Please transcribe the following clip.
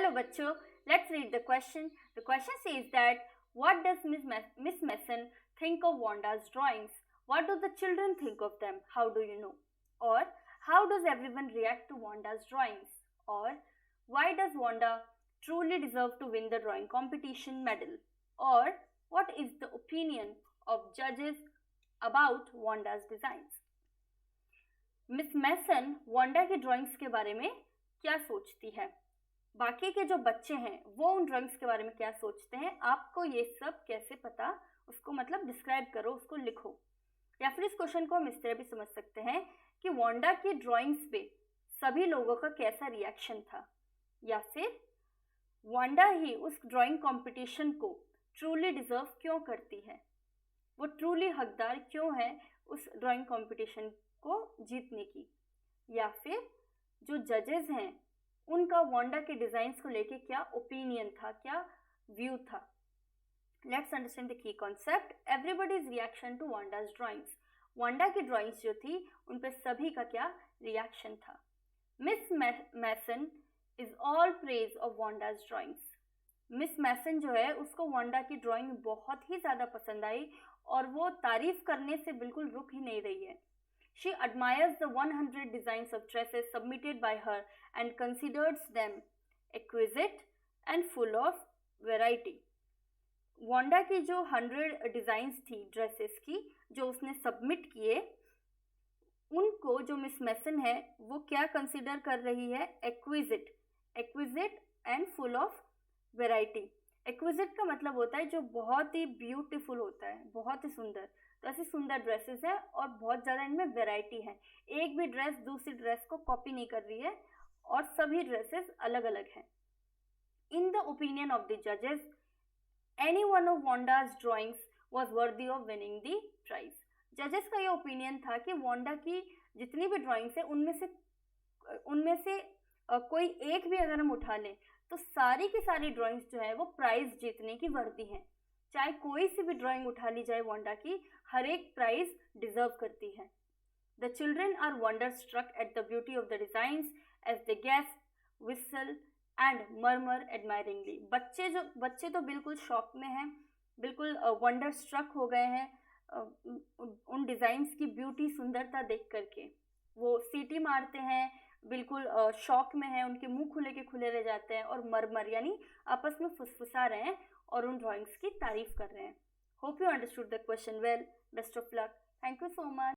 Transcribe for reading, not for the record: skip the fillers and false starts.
Hello बच्चों, let's read the question. The question says that what does Miss Mason think of Wanda's drawings? What do the children think of them? How do you know? Or how does everyone react to Wanda's drawings? Or why does Wanda truly deserve to win the drawing competition medal? Or what is the opinion of judges about Wanda's designs? Miss Mason Wanda की drawings के बारे में क्या सोचती है, बाकी के जो बच्चे हैं वो उन ड्राइंग्स के बारे में क्या सोचते हैं, आपको ये सब कैसे पता, उसको मतलब डिस्क्राइब करो, उसको लिखो। या फिर इस क्वेश्चन को हम इस तरह भी समझ सकते हैं कि वांडा की ड्राइंग्स पे सभी लोगों का कैसा रिएक्शन था, या फिर वांडा ही उस ड्राइंग कंपटीशन को ट्रूली डिजर्व क्यों करती है, वो ट्रूली हकदार क्यों है उस ड्राइंग कंपटीशन को जीतने की, या फिर जो जजेस हैं उनका वांडा के डिजाइन्स को लेके क्या ओपिनियन था, क्या व्यू था। Let's understand the key concept. Everybody's reaction to Wanda's drawings. Wanda की ड्राइंग्स जो थी उन पे सभी का क्या रिएक्शन था। Miss Mason is all praise of Wanda's drawings. Miss Mason जो है उसको वांडा की ड्राइंग बहुत ही ज़्यादा पसंद आई और वो तारीफ करने से बिल्कुल रुक ही नहीं रही है। She admires the 100 designs of dresses submitted by her and considers them exquisite and full of variety. Wanda की जो 100 डिज़ाइंस थी ड्रेसेस की जो उसने सबमिट किए, उनको जो मिस मैसन है वो क्या कंसिडर कर रही है, exquisite and full of variety. Exquisite का मतलब होता है जो बहुत ही ब्यूटीफुल होता है, बहुत ही सुंदर। तो ऐसी सुंदर ड्रेसेस है और बहुत ज़्यादा इनमें वैरायटी है, एक भी ड्रेस दूसरी ड्रेस को कॉपी नहीं कर रही है और सभी ड्रेसेस अलग अलग हैं। In the opinion of the जजेस, any one of Wanda's drawings was worthy of winning the prize. जजेस का ये ओपिनियन था कि वांडा की जितनी भी ड्राइंग्स है उनमें से कोई एक भी अगर हम उठा लें तो सारी की सारी ड्राइंग्स जो है वो प्राइज जीतने की वर्दी हैं। चाहे कोई सी भी ड्राइंग उठा ली जाए वांडा की, हर एक प्राइज डिजर्व करती है। The children are wonder struck at the beauty of the designs as the guest whistle and murmur admiringly. बच्चे तो बिल्कुल शॉक में हैं, बिल्कुल वंडर स्ट्रक हो गए हैं उन डिज़ाइंस की ब्यूटी, सुंदरता देख करके। वो सीटी मारते हैं, बिल्कुल शॉक में है, उनके मुंह खुले के खुले रह जाते हैं और मरमर यानी आपस में फुसफुसा रहे हैं और उन ड्राइंग्स की तारीफ कर रहे हैं। Hope you understood the question well. Best of luck. Thank you so much.